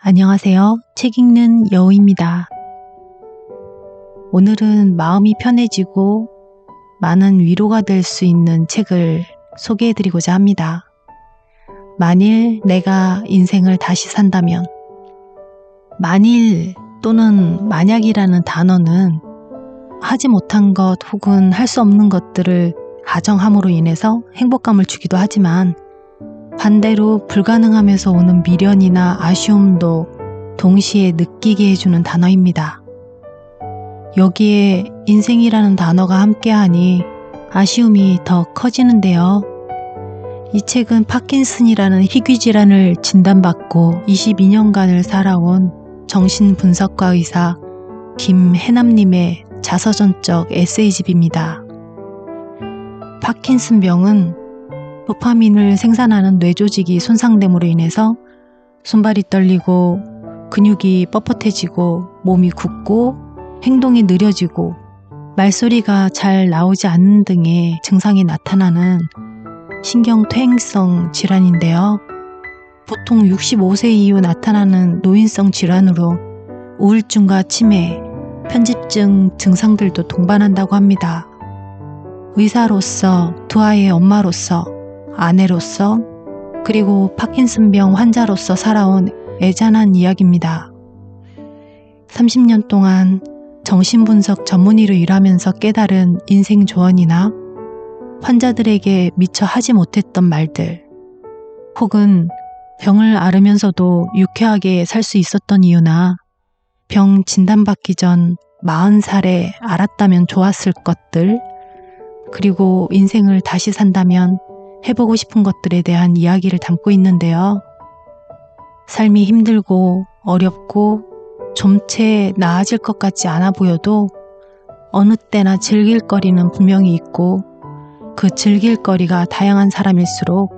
안녕하세요. 책 읽는 여우입니다. 오늘은 마음이 편해지고 많은 위로가 될 수 있는 책을 소개해드리고자 합니다. 만일 내가 인생을 다시 산다면. 만일 또는 만약이라는 단어는 하지 못한 것 혹은 할 수 없는 것들을 가정함으로 인해서 행복감을 주기도 하지만 반대로 불가능함에서 오는 미련이나 아쉬움도 동시에 느끼게 해주는 단어입니다. 여기에 인생이라는 단어가 함께하니 아쉬움이 더 커지는데요. 이 책은 파킨슨이라는 희귀질환을 진단받고 22년간을 살아온 정신분석가 의사 김해남님의 자서전적 에세이집입니다. 파킨슨병은 도파민을 생산하는 뇌조직이 손상됨으로 인해서 손발이 떨리고 근육이 뻣뻣해지고 몸이 굳고 행동이 느려지고 말소리가 잘 나오지 않는 등의 증상이 나타나는 신경퇴행성 질환인데요. 보통 65세 이후 나타나는 노인성 질환으로 우울증과 치매, 편집증 증상들도 동반한다고 합니다. 의사로서, 두 아이의 엄마로서, 아내로서, 그리고 파킨슨병 환자로서 살아온 애잔한 이야기입니다. 30년 동안 정신분석 전문의로 일하면서 깨달은 인생 조언이나 환자들에게 미처 하지 못했던 말들, 혹은 병을 앓으면서도 유쾌하게 살 수 있었던 이유나 병 진단받기 전 40살에 알았다면 좋았을 것들, 그리고 인생을 다시 산다면 해보고 싶은 것들에 대한 이야기를 담고 있는데요. 삶이 힘들고 어렵고 좀채 나아질 것 같지 않아 보여도 어느 때나 즐길 거리는 분명히 있고 그 즐길 거리가 다양한 사람일수록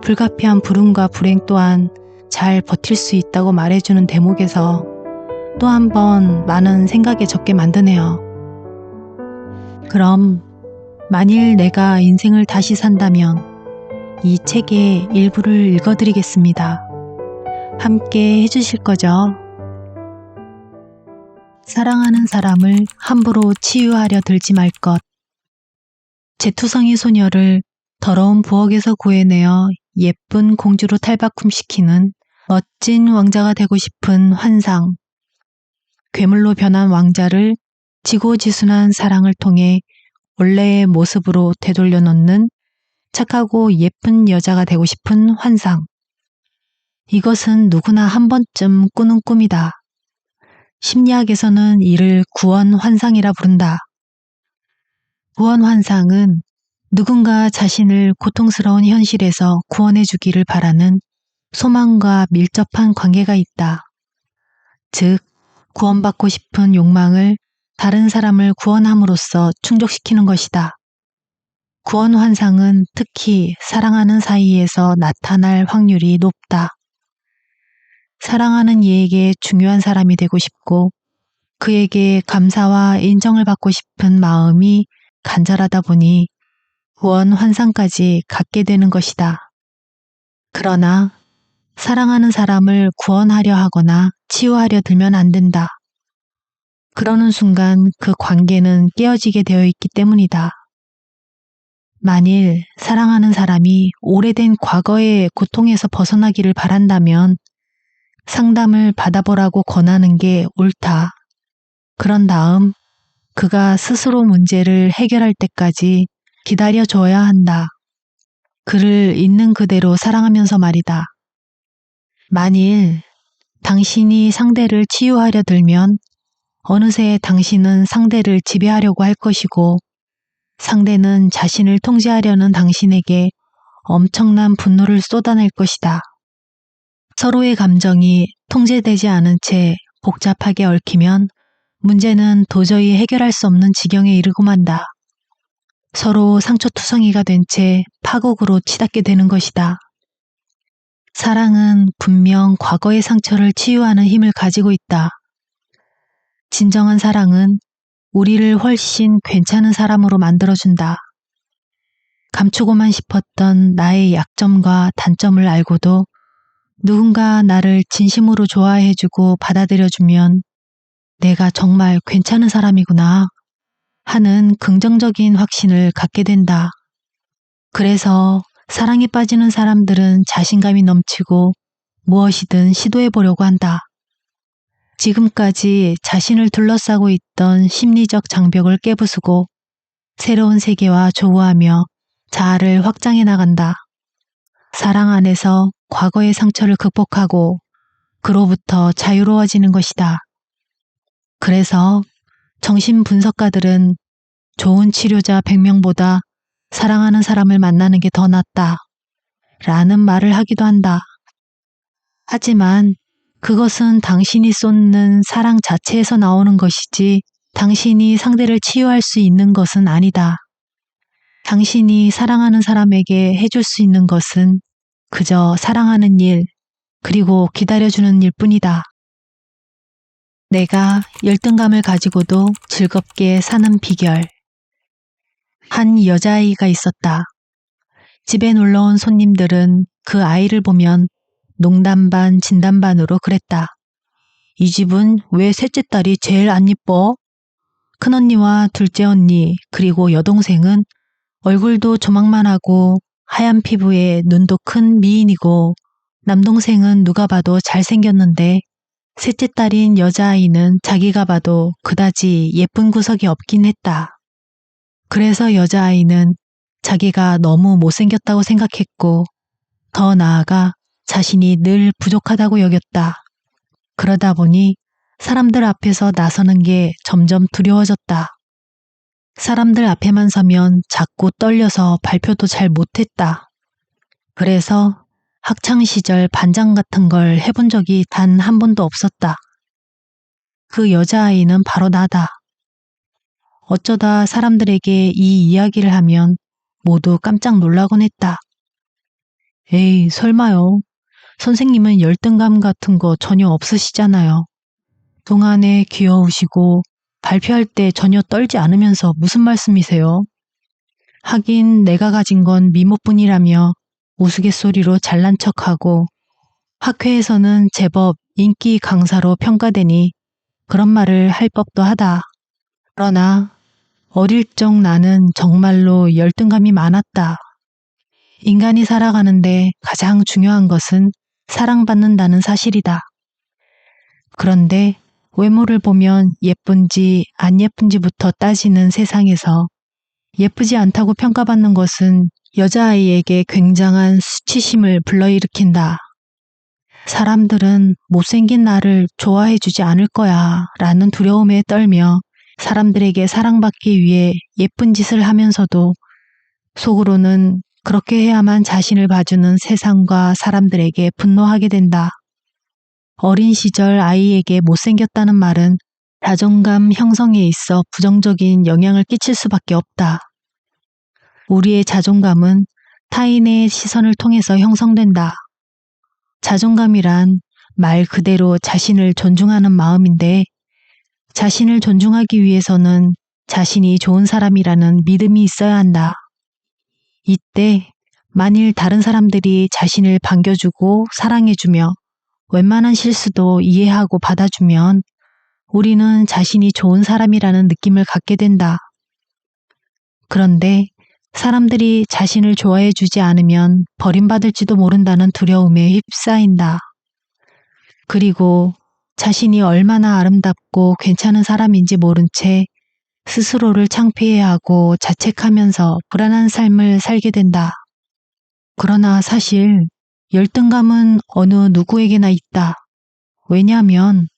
불가피한 불운과 불행 또한 잘 버틸 수 있다고 말해주는 대목에서 또 한 번 많은 생각에 젖게 만드네요. 그럼 만일 내가 인생을 다시 산다면 이 책의 일부를 읽어드리겠습니다. 함께 해주실 거죠? 사랑하는 사람을 함부로 치유하려 들지 말 것. 제투성이 소녀를 더러운 부엌에서 구해내어 예쁜 공주로 탈바꿈시키는 멋진 왕자가 되고 싶은 환상. 괴물로 변한 왕자를 지고지순한 사랑을 통해 원래의 모습으로 되돌려 놓는 착하고 예쁜 여자가 되고 싶은 환상. 이것은 누구나 한 번쯤 꾸는 꿈이다. 심리학에서는 이를 구원 환상이라 부른다. 구원 환상은 누군가 자신을 고통스러운 현실에서 구원해 주기를 바라는 소망과 밀접한 관계가 있다. 즉, 구원받고 싶은 욕망을 다른 사람을 구원함으로써 충족시키는 것이다. 구원 환상은 특히 사랑하는 사이에서 나타날 확률이 높다. 사랑하는 이에게 중요한 사람이 되고 싶고 그에게 감사와 인정을 받고 싶은 마음이 간절하다 보니 구원 환상까지 갖게 되는 것이다. 그러나 사랑하는 사람을 구원하려 하거나 치유하려 들면 안 된다. 그러는 순간 그 관계는 깨어지게 되어 있기 때문이다. 만일 사랑하는 사람이 오래된 과거의 고통에서 벗어나기를 바란다면 상담을 받아보라고 권하는 게 옳다. 그런 다음 그가 스스로 문제를 해결할 때까지 기다려줘야 한다. 그를 있는 그대로 사랑하면서 말이다. 만일 당신이 상대를 치유하려 들면 어느새 당신은 상대를 지배하려고 할 것이고 상대는 자신을 통제하려는 당신에게 엄청난 분노를 쏟아낼 것이다. 서로의 감정이 통제되지 않은 채 복잡하게 얽히면 문제는 도저히 해결할 수 없는 지경에 이르고 만다. 서로 상처투성이가 된 채 파국으로 치닫게 되는 것이다. 사랑은 분명 과거의 상처를 치유하는 힘을 가지고 있다. 진정한 사랑은 우리를 훨씬 괜찮은 사람으로 만들어준다. 감추고만 싶었던 나의 약점과 단점을 알고도 누군가 나를 진심으로 좋아해주고 받아들여주면 내가 정말 괜찮은 사람이구나 하는 긍정적인 확신을 갖게 된다. 그래서 사랑에 빠지는 사람들은 자신감이 넘치고 무엇이든 시도해보려고 한다. 지금까지 자신을 둘러싸고 있던 심리적 장벽을 깨부수고 새로운 세계와 조우하며 자아를 확장해 나간다. 사랑 안에서 과거의 상처를 극복하고 그로부터 자유로워지는 것이다. 그래서 정신분석가들은 좋은 치료자 100명보다 사랑하는 사람을 만나는 게 더 낫다 라는 말을 하기도 한다. 하지만 그것은 당신이 쏟는 사랑 자체에서 나오는 것이지 당신이 상대를 치유할 수 있는 것은 아니다. 당신이 사랑하는 사람에게 해줄 수 있는 것은 그저 사랑하는 일, 그리고 기다려주는 일뿐이다. 내가 열등감을 가지고도 즐겁게 사는 비결. 한 여자아이가 있었다. 집에 놀러온 손님들은 그 아이를 보면 농담 반 진담 반으로 그랬다. 이 집은 왜 셋째 딸이 제일 안 이뻐? 큰언니와 둘째 언니 그리고 여동생은 얼굴도 조망만하고 하얀 피부에 눈도 큰 미인이고 남동생은 누가 봐도 잘생겼는데 셋째 딸인 여자아이는 자기가 봐도 그다지 예쁜 구석이 없긴 했다. 그래서 여자아이는 자기가 너무 못생겼다고 생각했고 더 나아가 자신이 늘 부족하다고 여겼다. 그러다 보니 사람들 앞에서 나서는 게 점점 두려워졌다. 사람들 앞에만 서면 자꾸 떨려서 발표도 잘 못했다. 그래서 학창시절 반장 같은 걸 해본 적이 단 한 번도 없었다. 그 여자아이는 바로 나다. 어쩌다 사람들에게 이 이야기를 하면 모두 깜짝 놀라곤 했다. 에이, 설마요. 선생님은 열등감 같은 거 전혀 없으시잖아요. 동안에 귀여우시고 발표할 때 전혀 떨지 않으면서 무슨 말씀이세요? 하긴 내가 가진 건 미모뿐이라며 우스갯소리로 잘난 척하고 학회에서는 제법 인기 강사로 평가되니 그런 말을 할 법도 하다. 그러나 어릴 적 나는 정말로 열등감이 많았다. 인간이 살아가는데 가장 중요한 것은 사랑받는다는 사실이다. 그런데 외모를 보면 예쁜지 안 예쁜지부터 따지는 세상에서 예쁘지 않다고 평가받는 것은 여자아이에게 굉장한 수치심을 불러일으킨다. 사람들은 못생긴 나를 좋아해주지 않을 거야 라는 두려움에 떨며 사람들에게 사랑받기 위해 예쁜 짓을 하면서도 속으로는 그렇게 해야만 자신을 봐주는 세상과 사람들에게 분노하게 된다. 어린 시절 아이에게 못생겼다는 말은 자존감 형성에 있어 부정적인 영향을 끼칠 수밖에 없다. 우리의 자존감은 타인의 시선을 통해서 형성된다. 자존감이란 말 그대로 자신을 존중하는 마음인데 자신을 존중하기 위해서는 자신이 좋은 사람이라는 믿음이 있어야 한다. 이때 만일 다른 사람들이 자신을 반겨주고 사랑해주며 웬만한 실수도 이해하고 받아주면 우리는 자신이 좋은 사람이라는 느낌을 갖게 된다. 그런데 사람들이 자신을 좋아해주지 않으면 버림받을지도 모른다는 두려움에 휩싸인다. 그리고 자신이 얼마나 아름답고 괜찮은 사람인지 모른 채 스스로를 창피해하고 자책하면서 불안한 삶을 살게 된다. 그러나 사실 열등감은 어느 누구에게나 있다. 왜냐하면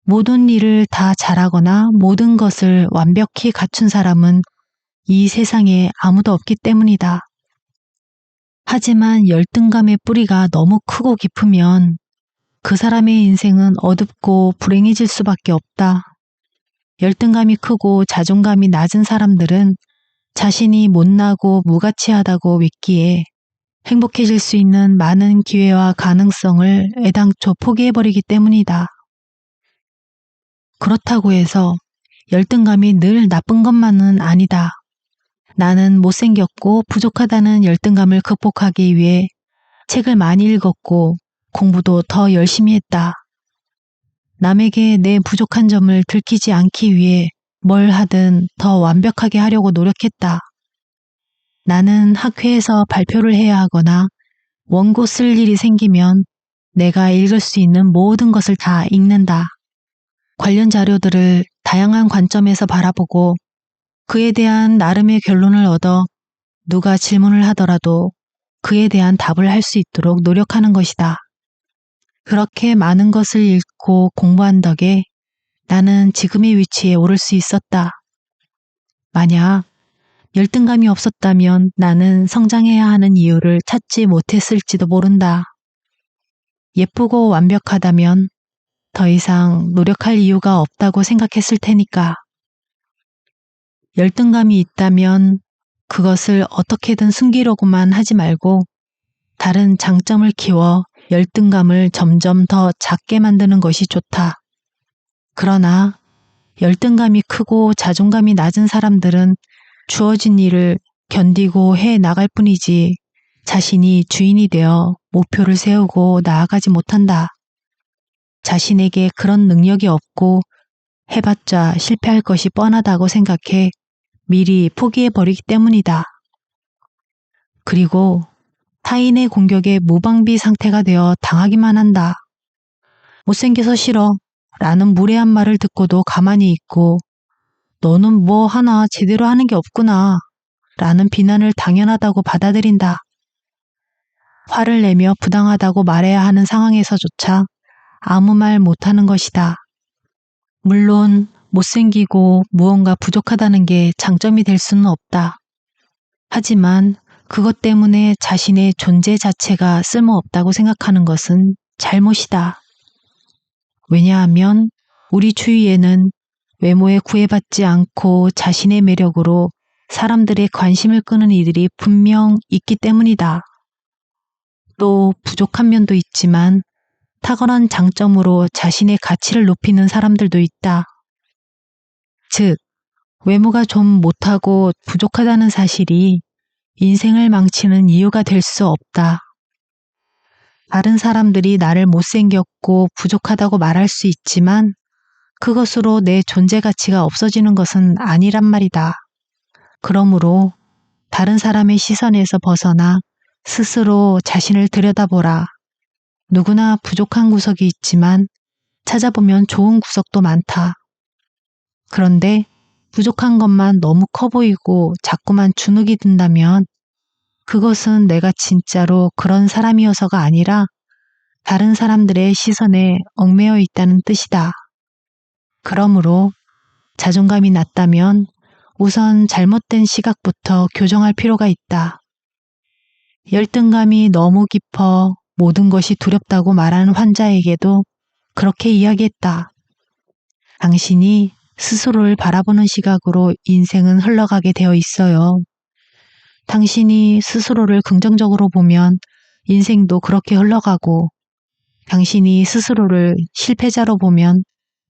모든 일을 다 잘하거나 모든 것을 완벽히 갖춘 사람은 이 세상에 아무도 없기 때문이다. 하지만 열등감의 뿌리가 너무 크고 깊으면 그 사람의 인생은 어둡고 불행해질 수밖에 없다. 열등감이 크고 자존감이 낮은 사람들은 자신이 못나고 무가치하다고 믿기에 행복해질 수 있는 많은 기회와 가능성을 애당초 포기해버리기 때문이다. 그렇다고 해서 열등감이 늘 나쁜 것만은 아니다. 나는 못생겼고 부족하다는 열등감을 극복하기 위해 책을 많이 읽었고 공부도 더 열심히 했다. 남에게 내 부족한 점을 들키지 않기 위해 뭘 하든 더 완벽하게 하려고 노력했다. 나는 학회에서 발표를 해야 하거나 원고 쓸 일이 생기면 내가 읽을 수 있는 모든 것을 다 읽는다. 관련 자료들을 다양한 관점에서 바라보고 그에 대한 나름의 결론을 얻어 누가 질문을 하더라도 그에 대한 답을 할 수 있도록 노력하는 것이다. 그렇게 많은 것을 읽고 공부한 덕에 나는 지금의 위치에 오를 수 있었다. 만약 열등감이 없었다면 나는 성장해야 하는 이유를 찾지 못했을지도 모른다. 예쁘고 완벽하다면 더 이상 노력할 이유가 없다고 생각했을 테니까. 열등감이 있다면 그것을 어떻게든 숨기려고만 하지 말고 다른 장점을 키워 열등감을 점점 더 작게 만드는 것이 좋다. 그러나 열등감이 크고 자존감이 낮은 사람들은 주어진 일을 견디고 해 나갈 뿐이지 자신이 주인이 되어 목표를 세우고 나아가지 못한다. 자신에게 그런 능력이 없고 해봤자 실패할 것이 뻔하다고 생각해 미리 포기해버리기 때문이다. 그리고 타인의 공격에 무방비 상태가 되어 당하기만 한다. 못생겨서 싫어 라는 무례한 말을 듣고도 가만히 있고 너는 뭐 하나 제대로 하는 게 없구나 라는 비난을 당연하다고 받아들인다. 화를 내며 부당하다고 말해야 하는 상황에서조차 아무 말 못하는 것이다. 물론 못생기고 무언가 부족하다는 게 장점이 될 수는 없다. 하지만 그것 때문에 자신의 존재 자체가 쓸모없다고 생각하는 것은 잘못이다. 왜냐하면 우리 주위에는 외모에 구애받지 않고 자신의 매력으로 사람들의 관심을 끄는 이들이 분명 있기 때문이다. 또 부족한 면도 있지만 탁월한 장점으로 자신의 가치를 높이는 사람들도 있다. 즉, 외모가 좀 못하고 부족하다는 사실이 인생을 망치는 이유가 될 수 없다. 다른 사람들이 나를 못생겼고 부족하다고 말할 수 있지만 그것으로 내 존재 가치가 없어지는 것은 아니란 말이다. 그러므로 다른 사람의 시선에서 벗어나 스스로 자신을 들여다보라. 누구나 부족한 구석이 있지만 찾아보면 좋은 구석도 많다. 그런데 부족한 것만 너무 커 보이고 자꾸만 주눅이 든다면 그것은 내가 진짜로 그런 사람이어서가 아니라 다른 사람들의 시선에 얽매여 있다는 뜻이다. 그러므로 자존감이 낮다면 우선 잘못된 시각부터 교정할 필요가 있다. 열등감이 너무 깊어 모든 것이 두렵다고 말하는 환자에게도 그렇게 이야기했다. 당신이 스스로를 바라보는 시각으로 인생은 흘러가게 되어 있어요. 당신이 스스로를 긍정적으로 보면 인생도 그렇게 흘러가고 당신이 스스로를 실패자로 보면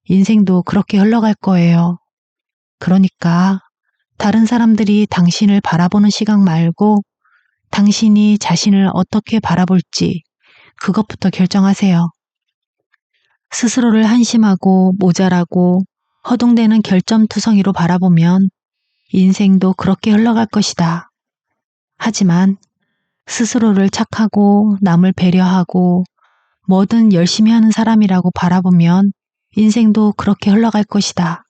인생도 그렇게 흘러갈 거예요. 그러니까 다른 사람들이 당신을 바라보는 시각 말고 당신이 자신을 어떻게 바라볼지 그것부터 결정하세요. 스스로를 한심하고 모자라고 허둥대는 결점투성이로 바라보면 인생도 그렇게 흘러갈 것이다. 하지만 스스로를 착하고 남을 배려하고 뭐든 열심히 하는 사람이라고 바라보면 인생도 그렇게 흘러갈 것이다.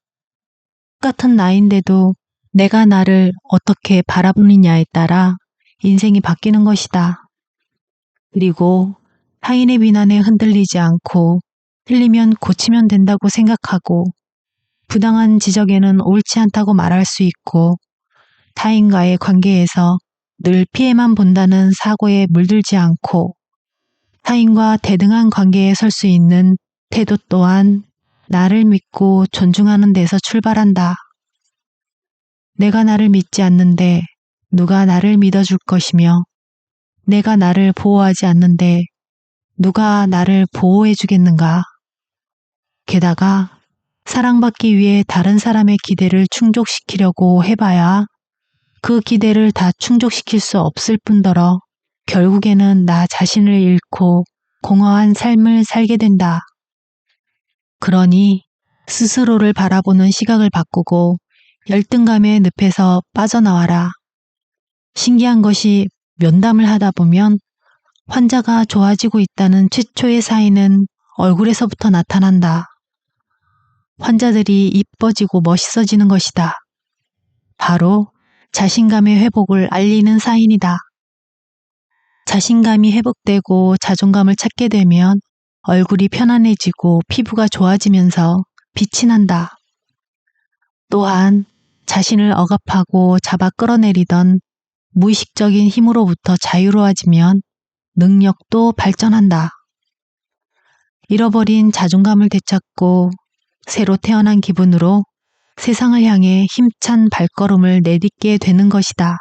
똑같은 나이인데도 내가 나를 어떻게 바라보느냐에 따라 인생이 바뀌는 것이다. 그리고 타인의 비난에 흔들리지 않고 틀리면 고치면 된다고 생각하고 부당한 지적에는 옳지 않다고 말할 수 있고 타인과의 관계에서 늘 피해만 본다는 사고에 물들지 않고 타인과 대등한 관계에 설 수 있는 태도 또한 나를 믿고 존중하는 데서 출발한다. 내가 나를 믿지 않는데 누가 나를 믿어줄 것이며 내가 나를 보호하지 않는데 누가 나를 보호해 주겠는가. 게다가 사랑받기 위해 다른 사람의 기대를 충족시키려고 해봐야 그 기대를 다 충족시킬 수 없을 뿐더러 결국에는 나 자신을 잃고 공허한 삶을 살게 된다. 그러니 스스로를 바라보는 시각을 바꾸고 열등감의 늪에서 빠져나와라. 신기한 것이 면담을 하다 보면 환자가 좋아지고 있다는 최초의 사인은 얼굴에서부터 나타난다. 환자들이 이뻐지고 멋있어지는 것이다. 바로 자신감의 회복을 알리는 사인이다. 자신감이 회복되고 자존감을 찾게 되면 얼굴이 편안해지고 피부가 좋아지면서 빛이 난다. 또한 자신을 억압하고 잡아 끌어내리던 무의식적인 힘으로부터 자유로워지면 능력도 발전한다. 잃어버린 자존감을 되찾고 새로 태어난 기분으로 세상을 향해 힘찬 발걸음을 내딛게 되는 것이다.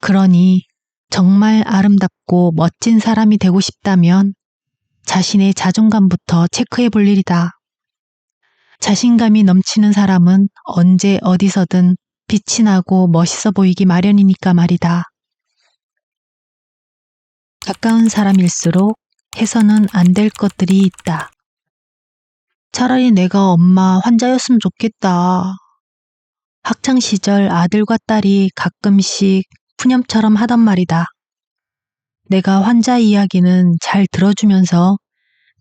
그러니 정말 아름답고 멋진 사람이 되고 싶다면 자신의 자존감부터 체크해 볼 일이다. 자신감이 넘치는 사람은 언제 어디서든 빛이 나고 멋있어 보이기 마련이니까 말이다. 가까운 사람일수록 해서는 안 될 것들이 있다. 차라리 내가 엄마 환자였으면 좋겠다. 학창시절 아들과 딸이 가끔씩 푸념처럼 하던 말이다. 내가 환자 이야기는 잘 들어주면서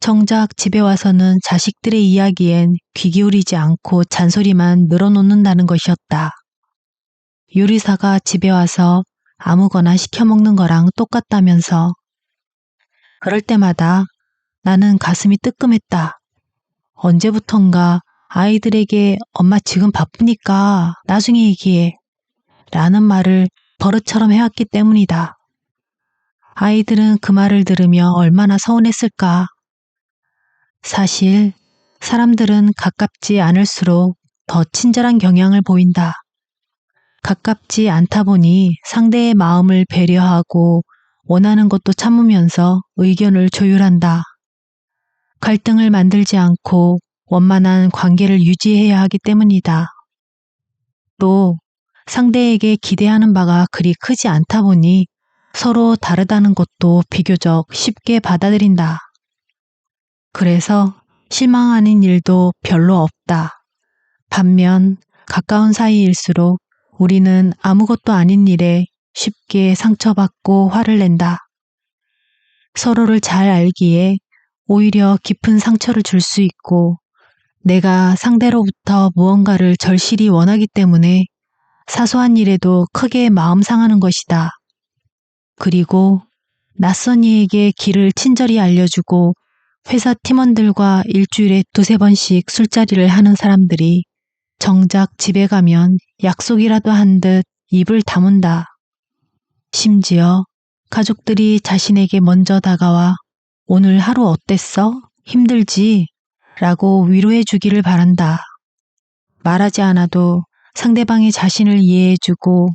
정작 집에 와서는 자식들의 이야기엔 귀 기울이지 않고 잔소리만 늘어놓는다는 것이었다. 요리사가 집에 와서 아무거나 시켜 먹는 거랑 똑같다면서. 그럴 때마다 나는 가슴이 뜨끔했다. 언제부턴가 아이들에게 엄마 지금 바쁘니까 나중에 얘기해 라는 말을 버릇처럼 해왔기 때문이다. 아이들은 그 말을 들으며 얼마나 서운했을까. 사실 사람들은 가깝지 않을수록 더 친절한 경향을 보인다. 가깝지 않다 보니 상대의 마음을 배려하고 원하는 것도 참으면서 의견을 조율한다. 갈등을 만들지 않고 원만한 관계를 유지해야 하기 때문이다. 또 상대에게 기대하는 바가 그리 크지 않다 보니 서로 다르다는 것도 비교적 쉽게 받아들인다. 그래서 실망하는 일도 별로 없다. 반면 가까운 사이일수록 우리는 아무것도 아닌 일에 쉽게 상처받고 화를 낸다. 서로를 잘 알기에 오히려 깊은 상처를 줄 수 있고 내가 상대로부터 무언가를 절실히 원하기 때문에 사소한 일에도 크게 마음 상하는 것이다. 그리고 낯선 이에게 길을 친절히 알려주고 회사 팀원들과 일주일에 2-3번씩 술자리를 하는 사람들이 정작 집에 가면 약속이라도 한 듯 입을 다문다. 심지어 가족들이 자신에게 먼저 다가와 오늘 하루 어땠어? 힘들지? 라고 위로해 주기를 바란다. 말하지 않아도 상대방이 자신을 이해해주고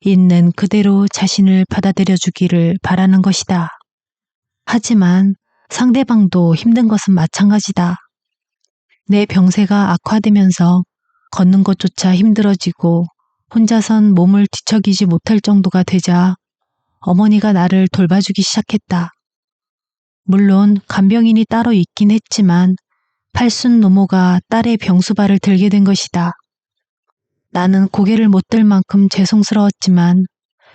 있는 그대로 자신을 받아들여 주기를 바라는 것이다. 하지만 상대방도 힘든 것은 마찬가지다. 내 병세가 악화되면서 걷는 것조차 힘들어지고 혼자선 몸을 뒤척이지 못할 정도가 되자 어머니가 나를 돌봐주기 시작했다. 물론 간병인이 따로 있긴 했지만 팔순 노모가 딸의 병수발을 들게 된 것이다. 나는 고개를 못 들 만큼 죄송스러웠지만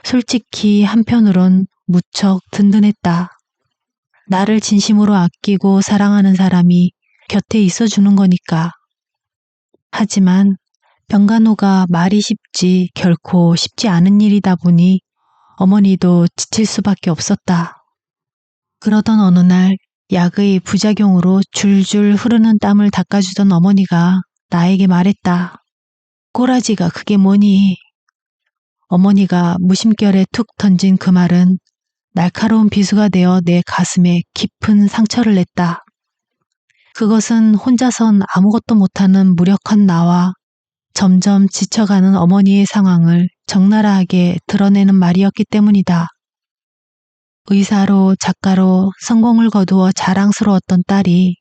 솔직히 한편으론 무척 든든했다. 나를 진심으로 아끼고 사랑하는 사람이 곁에 있어주는 거니까. 하지만 병간호가 말이 쉽지 결코 쉽지 않은 일이다 보니 어머니도 지칠 수밖에 없었다. 그러던 어느 날 약의 부작용으로 줄줄 흐르는 땀을 닦아주던 어머니가 나에게 말했다. 꼬라지가 그게 뭐니? 어머니가 무심결에 툭 던진 그 말은 날카로운 비수가 되어 내 가슴에 깊은 상처를 냈다. 그것은 혼자선 아무것도 못하는 무력한 나와 점점 지쳐가는 어머니의 상황을 적나라하게 드러내는 말이었기 때문이다. 의사로 작가로 성공을 거두어 자랑스러웠던 딸이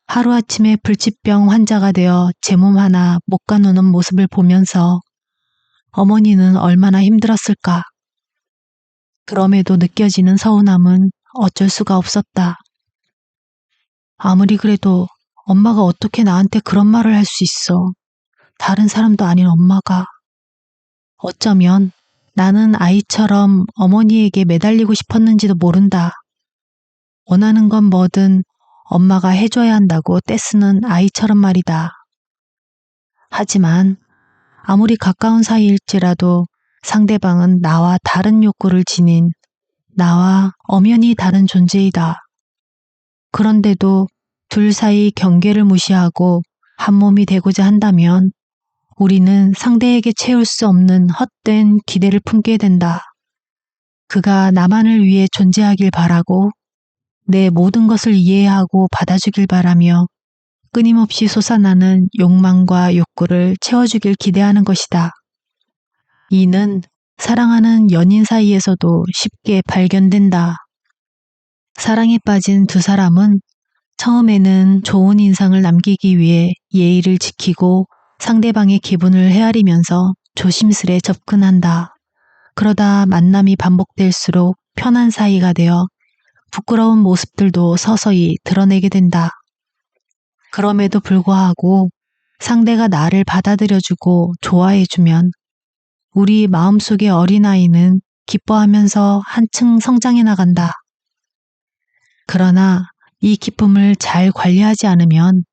하루아침에 불치병 환자가 되어 제 몸 하나 못 가누는 모습을 보면서 어머니는 얼마나 힘들었을까. 그럼에도 느껴지는 서운함은 어쩔 수가 없었다. 아무리 그래도 엄마가 어떻게 나한테 그런 말을 할 수 있어. 다른 사람도 아닌 엄마가. 어쩌면 나는 아이처럼 어머니에게 매달리고 싶었는지도 모른다. 원하는 건 뭐든 엄마가 해줘야 한다고 떼쓰는 아이처럼 말이다. 하지만 아무리 가까운 사이일지라도 상대방은 나와 다른 욕구를 지닌 나와 엄연히 다른 존재이다. 그런데도 둘 사이 경계를 무시하고 한 몸이 되고자 한다면 우리는 상대에게 채울 수 없는 헛된 기대를 품게 된다. 그가 나만을 위해 존재하길 바라고 내 모든 것을 이해하고 받아주길 바라며 끊임없이 솟아나는 욕망과 욕구를 채워주길 기대하는 것이다. 이는 사랑하는 연인 사이에서도 쉽게 발견된다. 사랑에 빠진 두 사람은 처음에는 좋은 인상을 남기기 위해 예의를 지키고 상대방의 기분을 헤아리면서 조심스레 접근한다. 그러다 만남이 반복될수록 편한 사이가 되어 부끄러운 모습들도 서서히 드러내게 된다. 그럼에도 불구하고 상대가 나를 받아들여주고 좋아해주면 우리 마음속의 어린아이는 기뻐하면서 한층 성장해 나간다. 그러나 이 기쁨을 잘 관리하지 않으면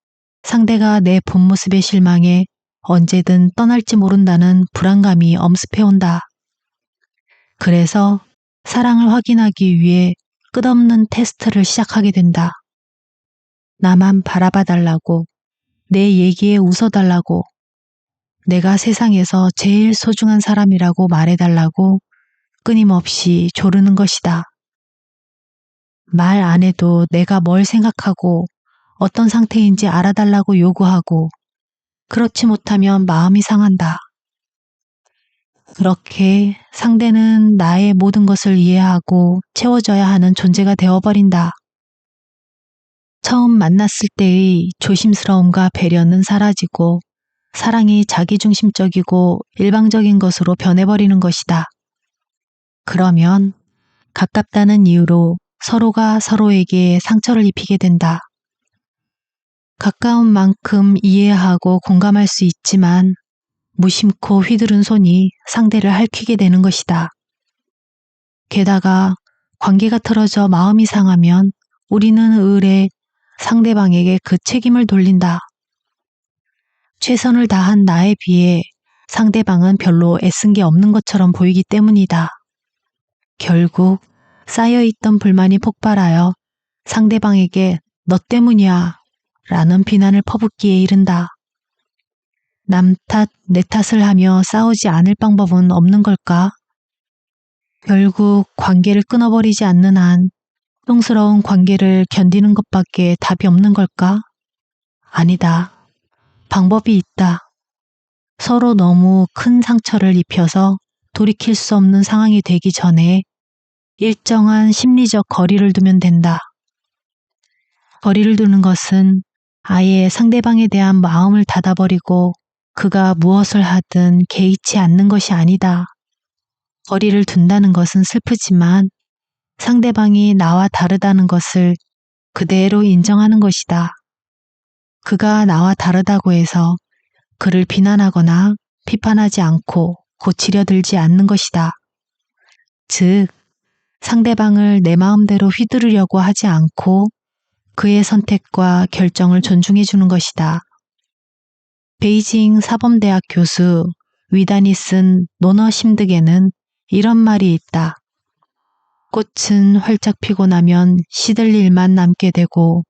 상대가 내 본 모습에 실망해 언제든 떠날지 모른다는 불안감이 엄습해온다. 그래서 사랑을 확인하기 위해 끝없는 테스트를 시작하게 된다. 나만 바라봐 달라고, 내 얘기에 웃어달라고, 내가 세상에서 제일 소중한 사람이라고 말해달라고 끊임없이 조르는 것이다. 말 안 해도 내가 뭘 생각하고 어떤 상태인지 알아달라고 요구하고 그렇지 못하면 마음이 상한다. 그렇게 상대는 나의 모든 것을 이해하고 채워줘야 하는 존재가 되어버린다. 처음 만났을 때의 조심스러움과 배려는 사라지고 사랑이 자기중심적이고 일방적인 것으로 변해버리는 것이다. 그러면 가깝다는 이유로 서로가 서로에게 상처를 입히게 된다. 가까운 만큼 이해하고 공감할 수 있지만 무심코 휘두른 손이 상대를 핥히게 되는 것이다. 게다가 관계가 틀어져 마음이 상하면 우리는 의례 상대방에게 그 책임을 돌린다. 최선을 다한 나에 비해 상대방은 별로 애쓴 게 없는 것처럼 보이기 때문이다. 결국 쌓여있던 불만이 폭발하여 상대방에게 너 때문이야 라는 비난을 퍼붓기에 이른다. 남 탓, 내 탓을 하며 싸우지 않을 방법은 없는 걸까? 결국 관계를 끊어버리지 않는 한 고통스러운 관계를 견디는 것밖에 답이 없는 걸까? 아니다. 방법이 있다. 서로 너무 큰 상처를 입혀서 돌이킬 수 없는 상황이 되기 전에 일정한 심리적 거리를 두면 된다. 거리를 두는 것은 아예 상대방에 대한 마음을 닫아버리고 그가 무엇을 하든 개의치 않는 것이 아니다. 거리를 둔다는 것은 슬프지만 상대방이 나와 다르다는 것을 그대로 인정하는 것이다. 그가 나와 다르다고 해서 그를 비난하거나 비판하지 않고 고치려 들지 않는 것이다. 즉, 상대방을 내 마음대로 휘두르려고 하지 않고 그의 선택과 결정을 존중해 주는 것이다. 베이징 사범대학 교수 위단이 쓴 논어 심득에는 이런 말이 있다. 꽃은 활짝 피고 나면 시들 일만 남게 되고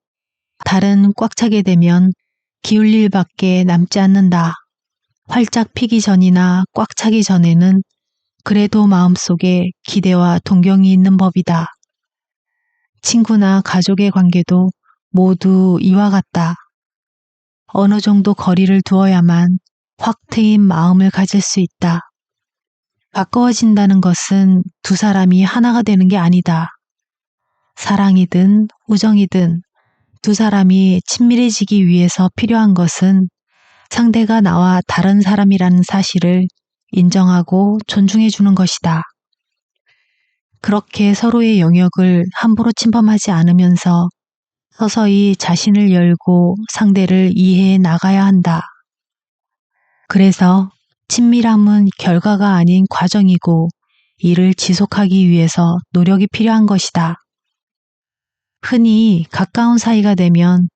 달은 꽉 차게 되면 기울 일밖에 남지 않는다. 활짝 피기 전이나 꽉 차기 전에는 그래도 마음속에 기대와 동경이 있는 법이다. 친구나 가족의 관계도 모두 이와 같다. 어느 정도 거리를 두어야만 확 트인 마음을 가질 수 있다. 가까워진다는 것은 두 사람이 하나가 되는 게 아니다. 사랑이든 우정이든 두 사람이 친밀해지기 위해서 필요한 것은 상대가 나와 다른 사람이라는 사실을 인정하고 존중해 주는 것이다. 그렇게 서로의 영역을 함부로 침범하지 않으면서 서서히 자신을 열고 상대를 이해해 나가야 한다. 그래서 친밀함은 결과가 아닌 과정이고 이를 지속하기 위해서 노력이 필요한 것이다. 흔히 가까운 사이가 되면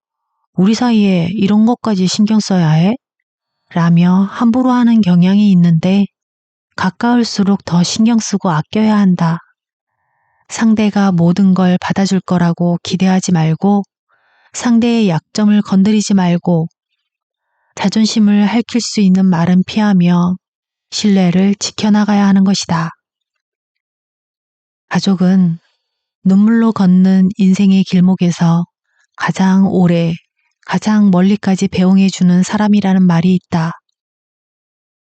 우리 사이에 이런 것까지 신경 써야 해? 라며 함부로 하는 경향이 있는데 가까울수록 더 신경 쓰고 아껴야 한다. 상대가 모든 걸 받아줄 거라고 기대하지 말고 상대의 약점을 건드리지 말고 자존심을 핥힐 수 있는 말은 피하며 신뢰를 지켜나가야 하는 것이다. 가족은 눈물로 걷는 인생의 길목에서 가장 오래, 가장 멀리까지 배웅해주는 사람이라는 말이 있다.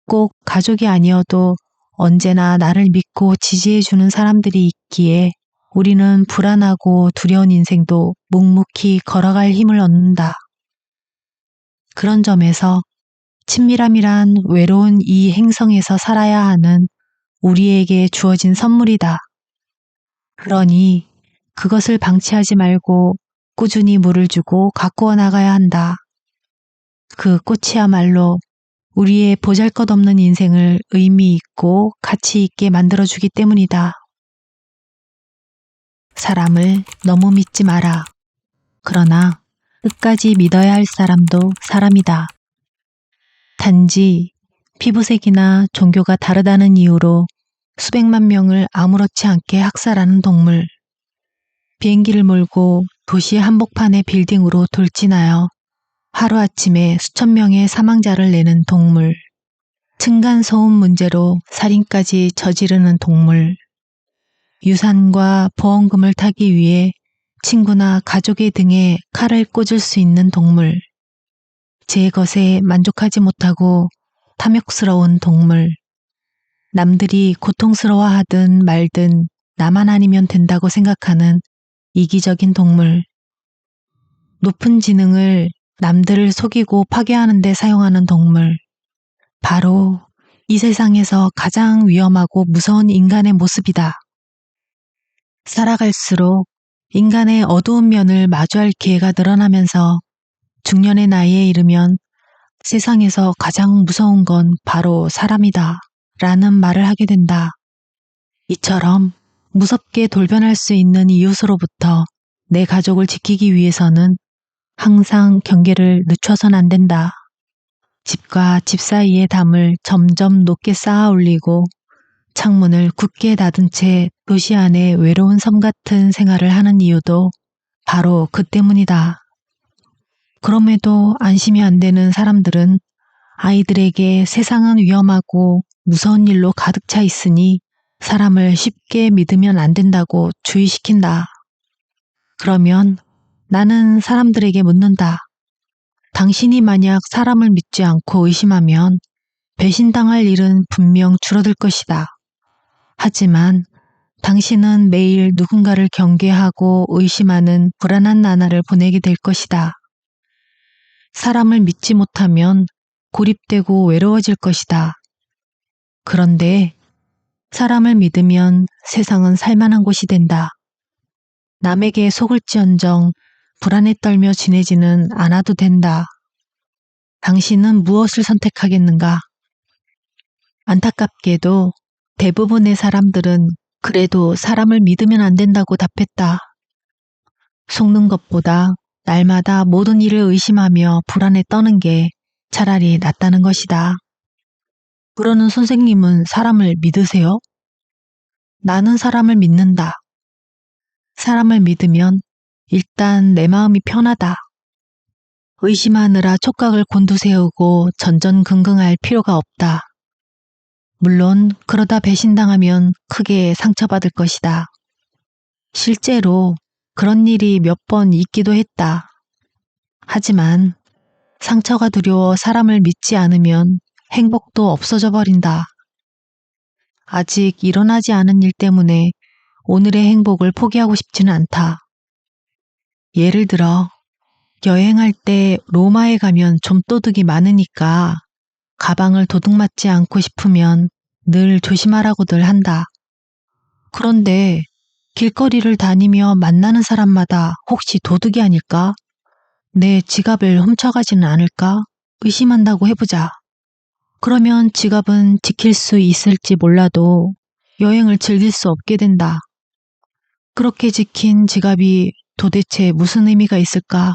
꼭 가족이 아니어도 언제나 나를 믿고 지지해주는 사람들이 있기에 우리는 불안하고 두려운 인생도 묵묵히 걸어갈 힘을 얻는다. 그런 점에서 친밀함이란 외로운 이 행성에서 살아야 하는 우리에게 주어진 선물이다. 그러니 그것을 방치하지 말고 꾸준히 물을 주고 가꾸어 나가야 한다. 그 꽃이야말로 우리의 보잘것없는 인생을 의미 있고 가치 있게 만들어주기 때문이다. 사람을 너무 믿지 마라. 그러나 끝까지 믿어야 할 사람도 사람이다. 단지 피부색이나 종교가 다르다는 이유로 수백만 명을 아무렇지 않게 학살하는 동물. 비행기를 몰고 도시 한복판의 빌딩으로 돌진하여 하루아침에 수천 명의 사망자를 내는 동물. 층간소음 문제로 살인까지 저지르는 동물. 유산과 보험금을 타기 위해 친구나 가족의 등에 칼을 꽂을 수 있는 동물. 제 것에 만족하지 못하고 탐욕스러운 동물. 남들이 고통스러워하든 말든 나만 아니면 된다고 생각하는 이기적인 동물. 높은 지능을 남들을 속이고 파괴하는 데 사용하는 동물. 바로 이 세상에서 가장 위험하고 무서운 인간의 모습이다. 살아갈수록 인간의 어두운 면을 마주할 기회가 늘어나면서 중년의 나이에 이르면 세상에서 가장 무서운 건 바로 사람이다 라는 말을 하게 된다. 이처럼 무섭게 돌변할 수 있는 이웃으로부터 내 가족을 지키기 위해서는 항상 경계를 늦춰선 안 된다. 집과 집 사이의 담을 점점 높게 쌓아 올리고 창문을 굳게 닫은 채 도시 안에 외로운 섬 같은 생활을 하는 이유도 바로 그 때문이다. 그럼에도 안심이 안 되는 사람들은 아이들에게 세상은 위험하고 무서운 일로 가득 차 있으니 사람을 쉽게 믿으면 안 된다고 주의시킨다. 그러면 나는 사람들에게 묻는다. 당신이 만약 사람을 믿지 않고 의심하면 배신당할 일은 분명 줄어들 것이다. 하지만 당신은 매일 누군가를 경계하고 의심하는 불안한 나날을 보내게 될 것이다. 사람을 믿지 못하면 고립되고 외로워질 것이다. 그런데 사람을 믿으면 세상은 살만한 곳이 된다. 남에게 속을지언정 불안에 떨며 지내지는 않아도 된다. 당신은 무엇을 선택하겠는가? 안타깝게도 대부분의 사람들은 그래도 사람을 믿으면 안 된다고 답했다. 속는 것보다 날마다 모든 일을 의심하며 불안에 떠는 게 차라리 낫다는 것이다. 그러는 선생님은 사람을 믿으세요? 나는 사람을 믿는다. 사람을 믿으면 일단 내 마음이 편하다. 의심하느라 촉각을 곤두세우고 전전긍긍할 필요가 없다. 물론 그러다 배신당하면 크게 상처받을 것이다. 실제로 그런 일이 몇 번 있기도 했다. 하지만 상처가 두려워 사람을 믿지 않으면 행복도 없어져 버린다. 아직 일어나지 않은 일 때문에 오늘의 행복을 포기하고 싶지는 않다. 예를 들어 여행할 때 로마에 가면 좀도둑이 많으니까 가방을 도둑맞지 않고 싶으면 늘 조심하라고들 한다. 그런데 길거리를 다니며 만나는 사람마다 혹시 도둑이 아닐까? 내 지갑을 훔쳐가지는 않을까? 의심한다고 해보자. 그러면 지갑은 지킬 수 있을지 몰라도 여행을 즐길 수 없게 된다. 그렇게 지킨 지갑이 도대체 무슨 의미가 있을까?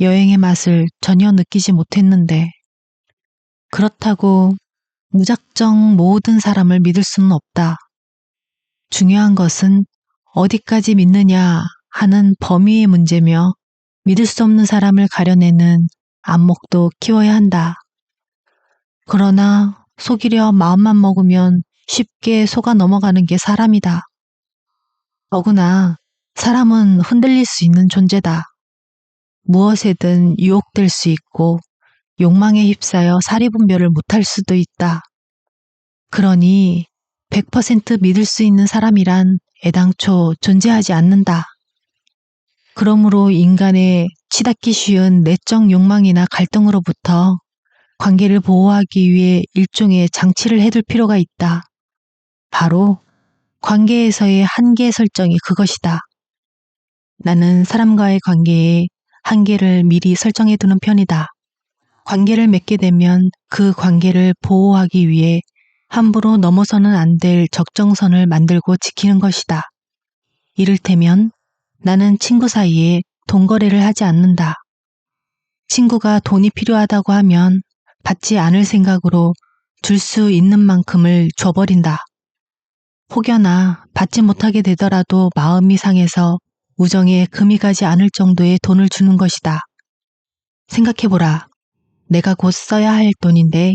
여행의 맛을 전혀 느끼지 못했는데. 그렇다고 무작정 모든 사람을 믿을 수는 없다. 중요한 것은 어디까지 믿느냐 하는 범위의 문제며 믿을 수 없는 사람을 가려내는 안목도 키워야 한다. 그러나 속이려 마음만 먹으면 쉽게 속아 넘어가는 게 사람이다. 더구나 사람은 흔들릴 수 있는 존재다. 무엇에든 유혹될 수 있고 욕망에 휩싸여 사리분별을 못할 수도 있다. 그러니 100% 믿을 수 있는 사람이란 애당초 존재하지 않는다. 그러므로 인간의 치닫기 쉬운 내적 욕망이나 갈등으로부터 관계를 보호하기 위해 일종의 장치를 해둘 필요가 있다. 바로 관계에서의 한계 설정이 그것이다. 나는 사람과의 관계에 한계를 미리 설정해 두는 편이다. 관계를 맺게 되면 그 관계를 보호하기 위해 함부로 넘어서는 안 될 적정선을 만들고 지키는 것이다. 이를테면 나는 친구 사이에 돈 거래를 하지 않는다. 친구가 돈이 필요하다고 하면 받지 않을 생각으로 줄 수 있는 만큼을 줘버린다. 혹여나 받지 못하게 되더라도 마음이 상해서 우정에 금이 가지 않을 정도의 돈을 주는 것이다. 생각해보라. 내가 곧 써야 할 돈인데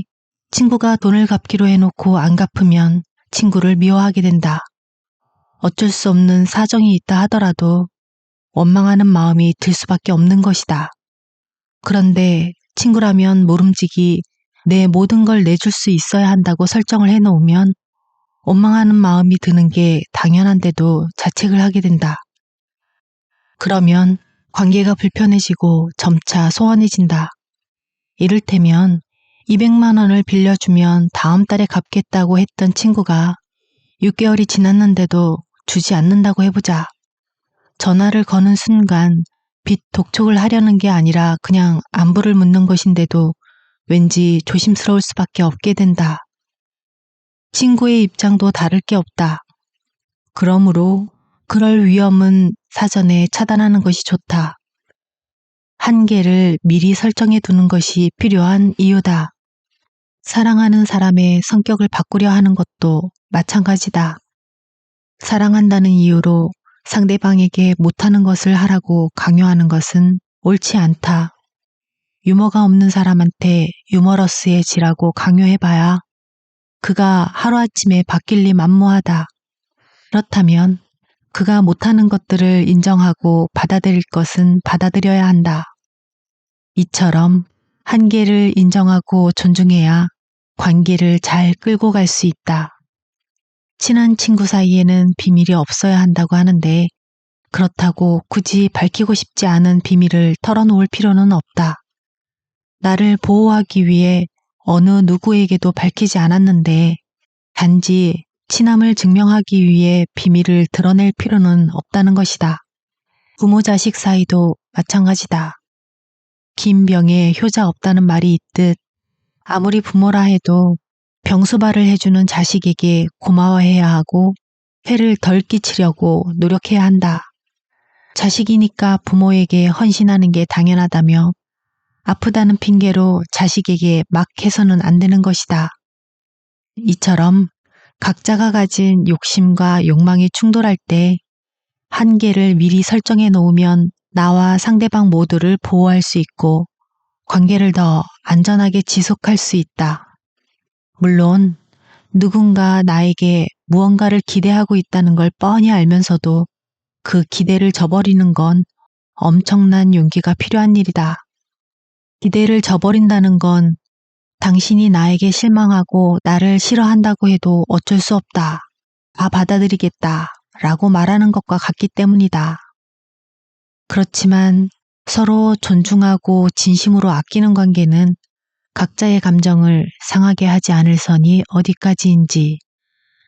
친구가 돈을 갚기로 해놓고 안 갚으면 친구를 미워하게 된다. 어쩔 수 없는 사정이 있다 하더라도 원망하는 마음이 들 수밖에 없는 것이다. 그런데 친구라면 모름지기 내 모든 걸 내줄 수 있어야 한다고 설정을 해놓으면 원망하는 마음이 드는 게 당연한데도 자책을 하게 된다. 그러면 관계가 불편해지고 점차 소원해진다. 이를테면 200만 원을 빌려주면 다음 달에 갚겠다고 했던 친구가 6개월이 지났는데도 주지 않는다고 해보자. 전화를 거는 순간 빚 독촉을 하려는 게 아니라 그냥 안부를 묻는 것인데도 왠지 조심스러울 수밖에 없게 된다. 친구의 입장도 다를 게 없다. 그러므로 그럴 위험은 사전에 차단하는 것이 좋다. 한계를 미리 설정해 두는 것이 필요한 이유다. 사랑하는 사람의 성격을 바꾸려 하는 것도 마찬가지다. 사랑한다는 이유로 상대방에게 못하는 것을 하라고 강요하는 것은 옳지 않다. 유머가 없는 사람한테 유머러스해지라고 강요해봐야 그가 하루아침에 바뀔 리 만무하다. 그렇다면 그가 못하는 것들을 인정하고 받아들일 것은 받아들여야 한다. 이처럼 한계를 인정하고 존중해야 관계를 잘 끌고 갈 수 있다. 친한 친구 사이에는 비밀이 없어야 한다고 하는데 그렇다고 굳이 밝히고 싶지 않은 비밀을 털어놓을 필요는 없다. 나를 보호하기 위해 어느 누구에게도 밝히지 않았는데 단지 친함을 증명하기 위해 비밀을 드러낼 필요는 없다는 것이다. 부모 자식 사이도 마찬가지다. 긴 병에 효자 없다는 말이 있듯 아무리 부모라 해도 병수발을 해주는 자식에게 고마워해야 하고 해를 덜 끼치려고 노력해야 한다. 자식이니까 부모에게 헌신하는 게 당연하다며 아프다는 핑계로 자식에게 막 해서는 안 되는 것이다. 이처럼 각자가 가진 욕심과 욕망이 충돌할 때 한계를 미리 설정해 놓으면 나와 상대방 모두를 보호할 수 있고 관계를 더 안전하게 지속할 수 있다. 물론 누군가 나에게 무언가를 기대하고 있다는 걸 뻔히 알면서도 그 기대를 저버리는 건 엄청난 용기가 필요한 일이다. 기대를 저버린다는 건 당신이 나에게 실망하고 나를 싫어한다고 해도 어쩔 수 없다. 다 받아들이겠다. 라고 말하는 것과 같기 때문이다. 그렇지만 서로 존중하고 진심으로 아끼는 관계는 각자의 감정을 상하게 하지 않을 선이 어디까지인지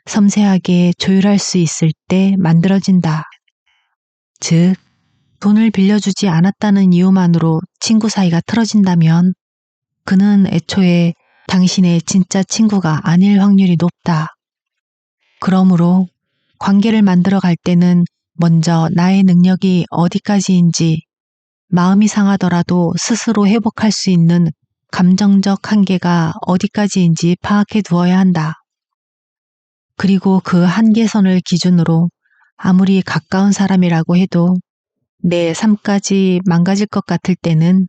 섬세하게 조율할 수 있을 때 만들어진다. 즉, 돈을 빌려주지 않았다는 이유만으로 친구 사이가 틀어진다면 그는 애초에 당신의 진짜 친구가 아닐 확률이 높다. 그러므로 관계를 만들어 갈 때는 먼저 나의 능력이 어디까지인지, 마음이 상하더라도 스스로 회복할 수 있는 감정적 한계가 어디까지인지 파악해 두어야 한다. 그리고 그 한계선을 기준으로 아무리 가까운 사람이라고 해도 내 삶까지 망가질 것 같을 때는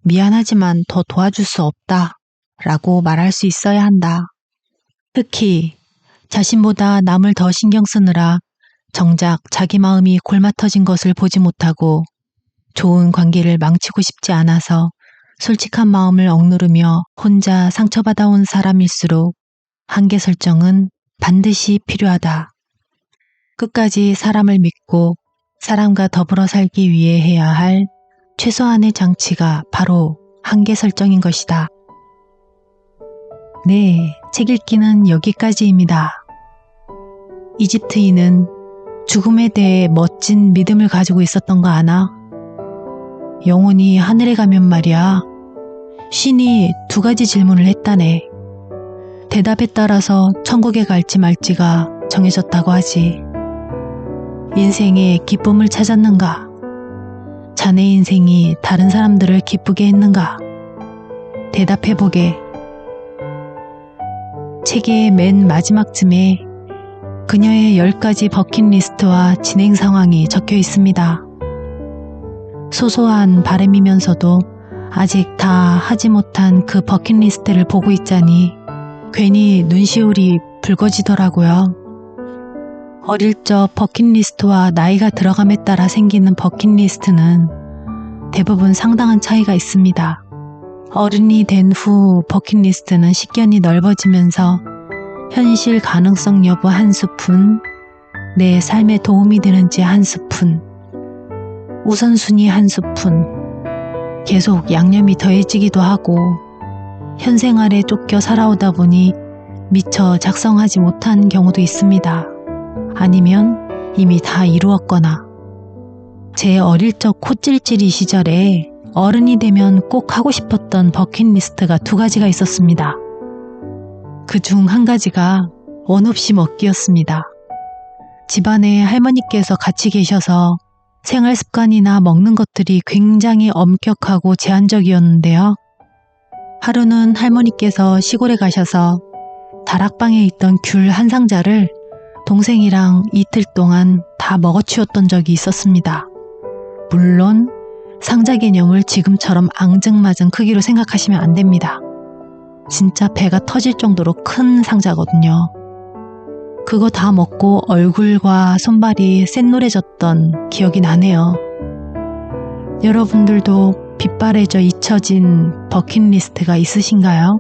미안하지만 더 도와줄 수 없다 라고 말할 수 있어야 한다. 특히 자신보다 남을 더 신경 쓰느라 정작 자기 마음이 골마터진 것을 보지 못하고 좋은 관계를 망치고 싶지 않아서 솔직한 마음을 억누르며 혼자 상처받아온 사람일수록 한계 설정은 반드시 필요하다. 끝까지 사람을 믿고 사람과 더불어 살기 위해 해야 할 최소한의 장치가 바로 한계 설정인 것이다. 네, 책 읽기는 여기까지입니다. 이집트인은 죽음에 대해 멋진 믿음을 가지고 있었던 거 아나? 영혼이 하늘에 가면 말이야. 신이 2가지 질문을 했다네. 대답에 따라서 천국에 갈지 말지가 정해졌다고 하지. 인생에 기쁨을 찾았는가? 자네 인생이 다른 사람들을 기쁘게 했는가? 대답해보게. 책의 맨 마지막쯤에 그녀의 10가지 버킷리스트와 진행 상황이 적혀 있습니다. 소소한 바람이면서도 아직 다 하지 못한 그 버킷리스트를 보고 있자니 괜히 눈시울이 붉어지더라고요. 어릴 적 버킷리스트와 나이가 들어감에 따라 생기는 버킷리스트는 대부분 상당한 차이가 있습니다. 어른이 된 후 버킷리스트는 식견이 넓어지면서 현실 가능성 여부 한 스푼, 내 삶에 도움이 되는지 한 스푼, 우선순위 한 스푼, 계속 양념이 더해지기도 하고 현 생활에 쫓겨 살아오다 보니 미처 작성하지 못한 경우도 있습니다. 아니면 이미 다 이루었거나. 제 어릴 적 코찔찔이 시절에 어른이 되면 꼭 하고 싶었던 버킷리스트가 2가지가 있었습니다. 그 중 한 가지가 원 없이 먹기였습니다. 집안에 할머니께서 같이 계셔서 생활 습관이나 먹는 것들이 굉장히 엄격하고 제한적이었는데요. 하루는 할머니께서 시골에 가셔서 다락방에 있던 귤 한 상자를 동생이랑 이틀 동안 다 먹어치웠던 적이 있었습니다. 물론 상자 개념을 지금처럼 앙증맞은 크기로 생각하시면 안 됩니다. 진짜 배가 터질 정도로 큰 상자거든요. 그거 다 먹고 얼굴과 손발이 샛노래졌던 기억이 나네요. 여러분들도 빛바래져 잊혀진 버킷리스트가 있으신가요?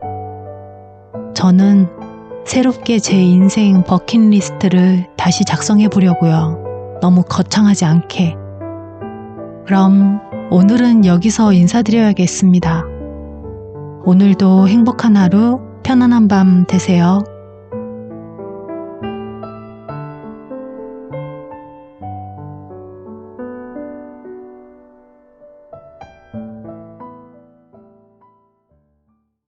저는 새롭게 제 인생 버킷리스트를 다시 작성해 보려고요. 너무 거창하지 않게. 그럼 오늘은 여기서 인사드려야겠습니다. 오늘도 행복한 하루, 편안한 밤 되세요.